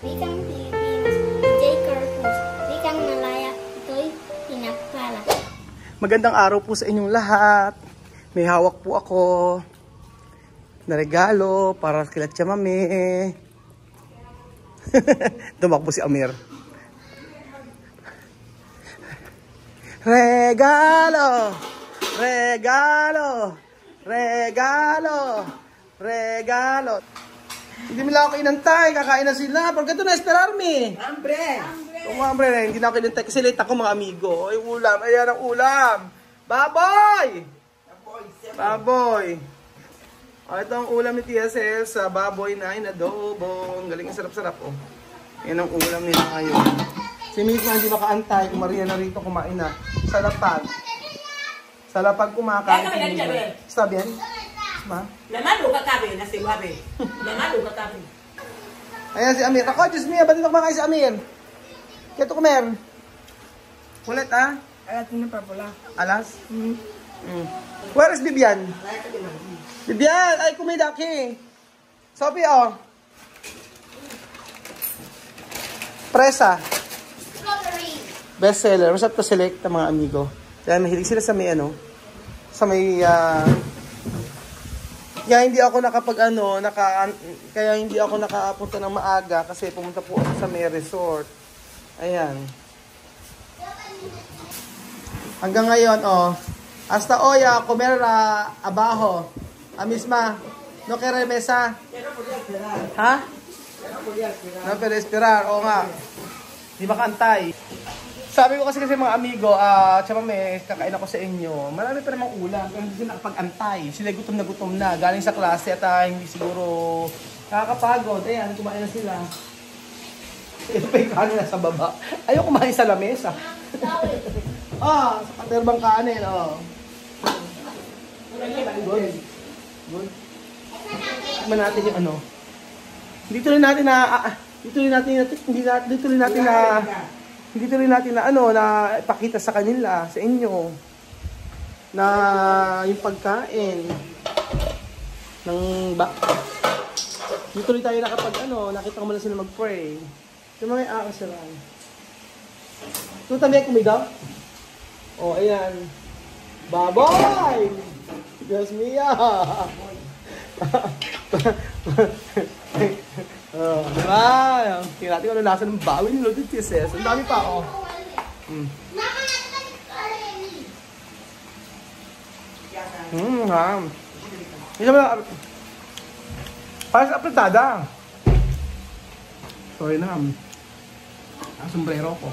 Wikang Pilipinas, J. Corpus, Wikang Malaya, ito'y pinagpala. Magandang araw po sa inyong lahat. May hawak po ako na regalo para kila Tia Mami. Tumakbo si Amir. Regalo! Regalo! Regalo! Regalo! Hindi mo lang ako inantay. Kakain na sila. Pagka ito na, esperarme. Hambre! Kung hambre na, hindi na ako inantay. Kasi late ako mga amigo. Ay, ulam. Ayan ang ulam. Baboy! Baboy! Oh, ito ang ulam ni Tia Cel sa baboy na inadobo. Ang galing, sarap-sarap. Oh. Yan ang ulam nila ngayon. Si Mika hindi makaantay. Kung Maria na rito kumain na. Sa lapag. Sa lapag kumakain. Sabi yan? Ma? Namalo ka tabi na si Wabe. Namalo ka tabi. Ayan si Amir. Ako, Diyos mia, ba't dito kumakain si Amir? Kaya ito kumer. Kulit ha? Alat na pa pula. Alas? Where is Bibian? Bibian! Ay, kumidaki. Sophie, oh. Presa. Best seller. Masarap to select ang mga amigo. Kaya mahilig sila sa may ano. Sa may kaya hindi ako kaya hindi ako nakapunta ng maaga kasi pumunta po ako sa may resort. Ayan. Hanggang ngayon, oh. Hasta hoy, comer abajo. A misma. No quiere mesa. Ha? No quiere esperar. Oo nga. Di ba kantay? Sabi ko kasi mga amigo, tsaka may kakain ako sa inyo. Marami pa namang ulam. Pero hindi sila nakapag-antay. Sila gutom na. Galing sa klase at hindi siguro nakakapagod. Ayan, kumain na sila. Ito pa yung kanin na sa baba. Ayaw kumain sa lamesa. Sa katerbang kanin. Good. Good. Tikman natin yung ano. Dito rin natin na ipakita sa kanila, sa inyo, na yung pagkain ng dito rin tayo nakita ko muna sila mag-pray. Ito mga akas sila. Ito tabi ay kumidaw? Oh, ayan. Baboy! Diyos mia! Diba? Tingnan natin kung ano nasa ng bawi ni Lord Jesus. Ang dami pa, oh. Ha. Isa ba na? Para sa apretada. Sorry na. Ang sombrero ko.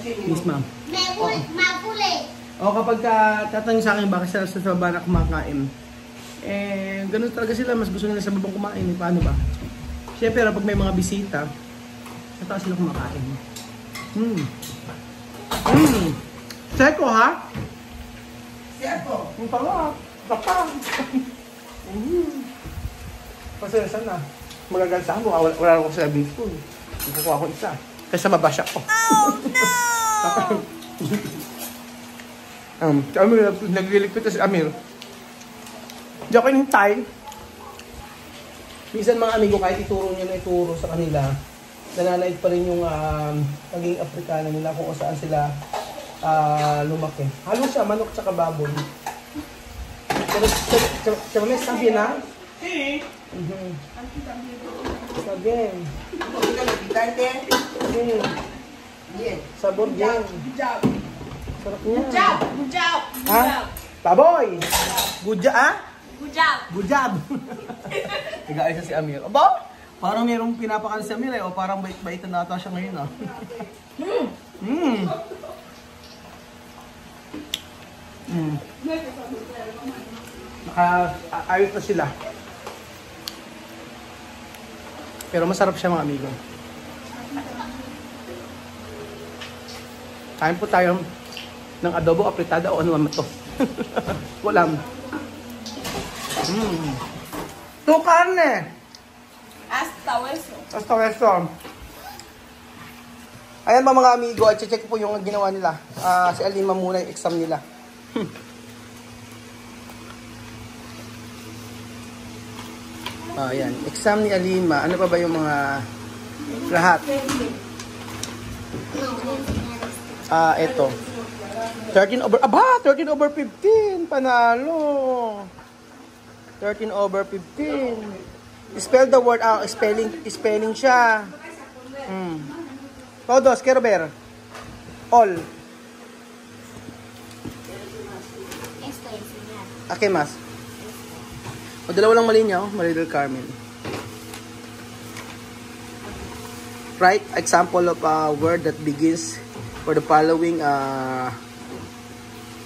Miss ma'am. Kapag tatanong sa akin bakit sila sa baba na kumakain, ganun talaga sila, mas gusto nila sa babang kumain. Paano ba? Siyempre, pag may mga bisita, nataas sila kumakain. Seko, ha? Seko! Yung pala, kapang. Pasensya na. Magagalsa ko, wala ako sa beef ko. Kukuha ko isa. Kaysa mabasya ko. Oh, no! Amir, nagliligpit na si Amir. Hindi ako inintay. Minsan mga amigo, kahit ituro nyo na ituro sa kanila, nananaig pa rin yung pagiging Afrikano nila kung saan sila lumaki. Halos siya, manok tsaka baboy. Pero may sabi na? Sabi. Sabor yan. Sarap niya. Good job! Ha? Baboy! Good job, ha? Good job! Good job! Nag-aalis na si Amir. Aba? Parang mayroong pinapakan si Amir o parang bait-baitan na ata siya ngayon Naka-ayos na sila. Pero masarap siya mga amigo. Kain po tayo ng adobo, apretada o ano naman ito. Walang. Ito karne. Hasta hueso. Hasta hueso. Ayan mga amigo, at check po yung ginawa nila. Si Alima muna yung exam nila. Yan. Exam ni Alima. Ano pa ba yung mga lahat? Ito. 13/15. Panalo. 13/15. Spell the word. Spelling siya. Todos, quiero ver. All. Esto enseñar. ¿Qué más? O dalawa lang mali niya, Maria del Carmen. Write example of a word that begins for the following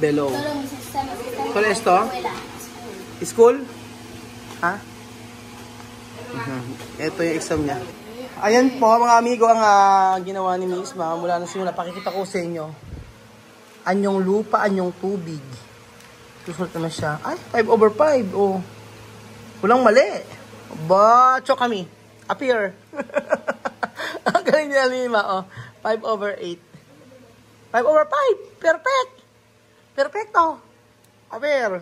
below. Solo mis exámenes están ¿Cuál en es esto? la escuela. School? Ha? Ito yung exam niya. Ayan po mga amigo ang ginawa ni Miss Ma. Mula na simula, pakikita ko sa inyo. Anyong lupa, anyong tubig. Susunod naman siya. Ay, 5/5. Oh. Walang mali. Ba, chok kami. Appear. Ang galing niya Lima. Oh. 5/8. 5/5. Perfect. Perfecto. Appear.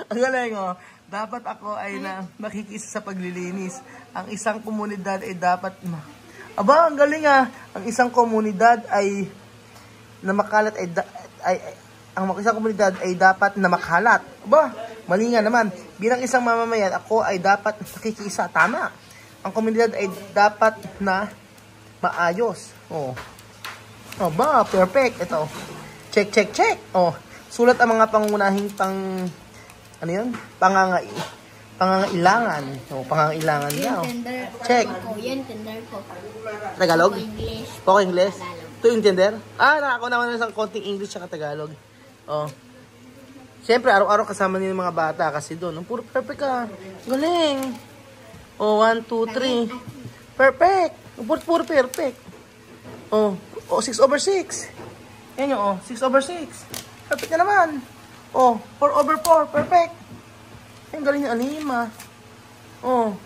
Ang galing oh. Dapat ako ay makikisa sa paglilinis. Ang isang komunidad ay dapat Aba, ang galing ah. Ang isang komunidad ay na makalat ang isang komunidad ay dapat na makalat. Aba, mali nga naman. Bilang isang mamamayan, ako ay dapat nakikiisa. Tama. Ang komunidad ay dapat na maayos. Oh. Aba, perfect. Ito. Check, check, check. Oh. Sulat ang mga pangunahing ano yun? Pangangailangan. Oh, pangangailangan daw. Check. Yan, tender ko. Tagalog? English. Poco English? Tagalog. To intender? Nakako naman ng isang konting English at Tagalog. Oh. Siyempre, araw-araw kasama nila mga bata kasi doon. Ang puro perfect ka. Galing. Oh, 1, 2, 3. Perfect. Puro perfect. Oh, 6/6. Yan yung 6/6. Perfect na naman. Oh, 4/4. Perfect. Ang galing yung Alima. Oh.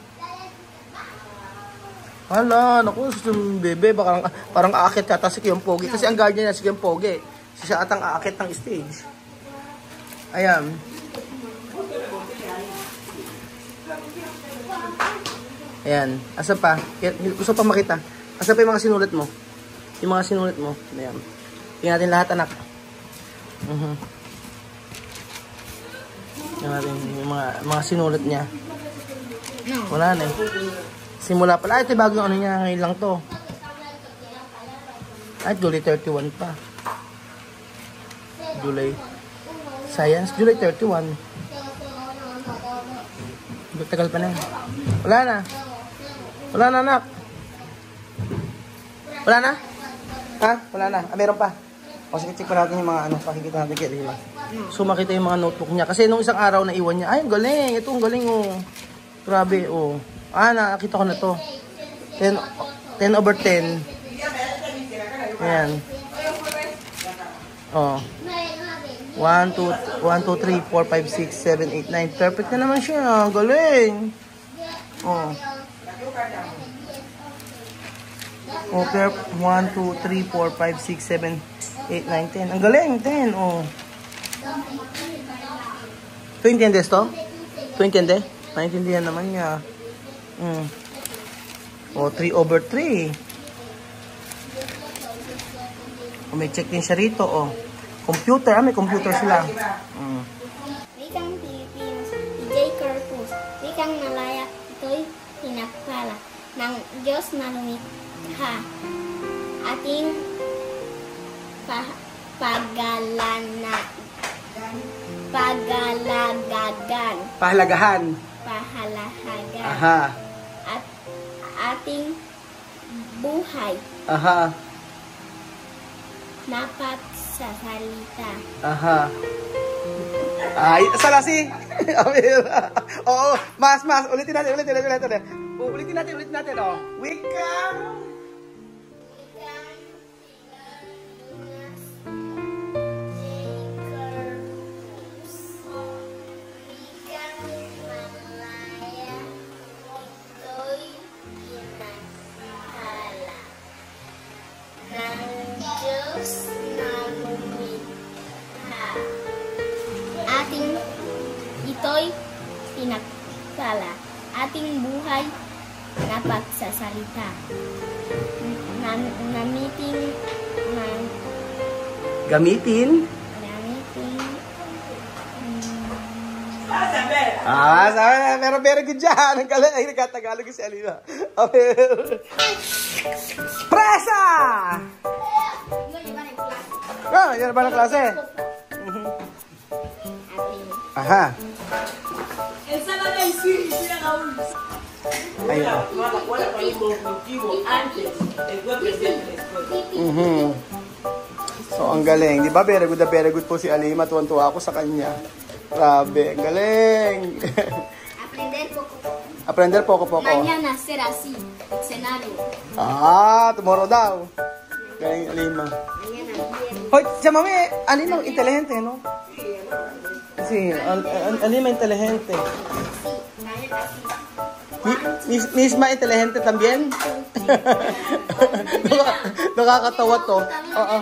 Hala, naku, yung bebe, baka parang aakit yata si Kiyong Pogi. Kasi ang guardian niya si Kiyong Pogi. Siya atang aakit ng stage. Ayan. Ayan. Asa pa? Gusto pa makita. Asa pa yung mga sinulat mo? Yung mga sinulat mo. Ayan. Tingnan natin lahat, anak. Tingnan natin yung mga sinulat niya. Wala na eh. Simula pala. Ito bagong ano niya. Ngayon lang to. At July 31 pa. July. Science. July 31. Tagal pa na. Wala na. Wala na, anak. Wala na? Ha? Wala na. Meron pa. O sige, check pa natin yung mga ano. Pakikita natin kaya diba? So makita yung mga notebook niya. Kasi nung isang araw na iwan niya. Ay, ang galing. Ito ang galing oh. Grabe oh. Nakita ko na to. 10/10. Ayan. Oh. 1, 2, 3, 4, 5, 6, 7, 8, 9. Perfect na naman siya. Galing. Oh. Okay. 1, 2, 3, 4, 5, 6, 7, 8, 9, 10. Ang galing. 10. Oh. ¿Tú entiendes to? ¿Tú entiendes? Naintindihan naman niya. Oh, 3/3. Oh, may check din siya rito. Oh. Computer. May computer sila. Wikang Pilipinas, DJ Corpus, wikang Malaya, ito'y pinagpala ng Diyos na lumikha. Ating Pahalagahan. Aha. At ating buhay. Aha. Dapat sa salita. Aha. Ay, salasi. Oo, mas. Ulitin natin. Ulitin natin. Oh. Wikang. Ito'y pinagpala. ating buhay na pagsasalita. Gamitin sabi na, pero very good dyan. Ang galing, ay nagkatagalog si Alina. Presa! Yan ba ng klase? Aha. Ayun. So, ang galing. Di ba? Very good po si Alima. Tuwan-tuwa ako sa kanya. Grabe, ang galing. Aprender poco. Mañana será así, escenario. Tomorrow daw. Galing, Alima. Mañana viernes. Hoy, siya mami, Alima, inteligente, no? Sí, Alima, inteligente. Misma inteligente también? Nakakatawa to. Oo.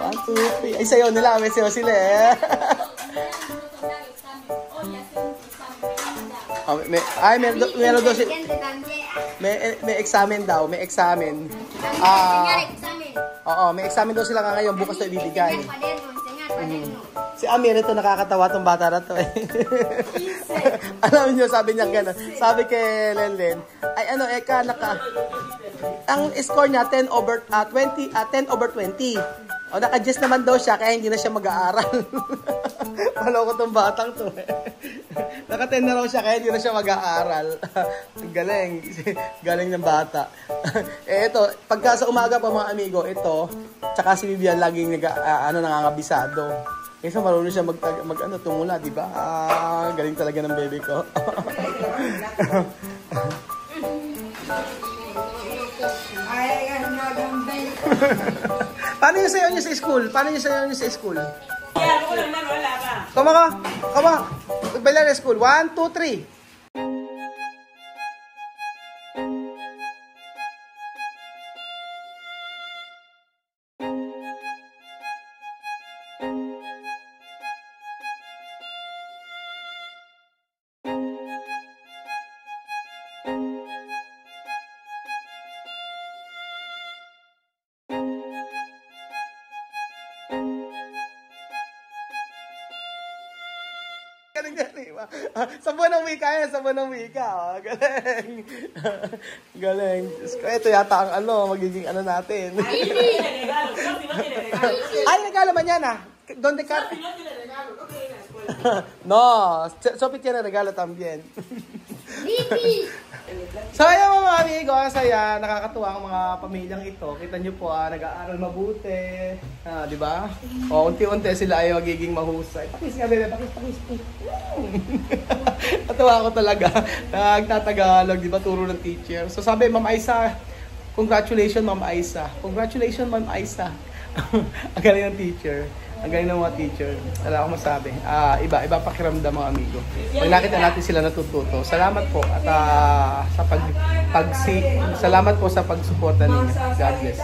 1, 2, 3. Ay, sayo nila. May sayo sila eh. Meron daw si... May examen daw. May examen. Oo, may examen daw sila ngayon. Bukas na ibibigay. Si Amir, ito nakakatawa tong bata na to eh. Alam niyo, sabi niya gano'n. Sabi kay Lenlen, ay ano, ang score niya 10 over 20. O, naka-adjust naman daw siya, kaya hindi na siya mag-aaral. Maloko tong batang to eh. Naka-10 na raw siya, kaya hindi na siya mag-aaral. Galing. Galing ng bata. Ito, pagka sa umaga pa mga amigo, ito, tsaka si Vivian laging nangangabisado. Kasi marunong siya tumula, di ba? Galing talaga ng baby ko. Paano yung sayo niyo sa school? Come on. Bailar sa school. 1, 2, 3. Sa buwan ng wika yan, Oh. Galing. Galing. Ito yata ang magiging natin. Ay, regalo man yan Donde ka? No, Sophie tiene regalo también. So ayan mga amigo, saya, nakakatuwa ang mga pamilyang ito. Kita nyo po, nag-aaral mabuti. Di ba? O, unti-unti sila ay magiging mahusay. Pakis nga, bebe, pakis. Natuwa ako talaga. Nagtatagalog, di ba, turo ng teacher. So sabi, Ma'am Aisa, congratulations, Ma'am Aisa. Congratulations, Ma'am Aisa. Ang galing ng teacher. Ang galing ng mga teacher. Wala akong masabi. Iba pakiramdam mga amigo. Pag nakita natin sila natututo. Salamat po at salamat po sa pagsuporta ninyo. God bless.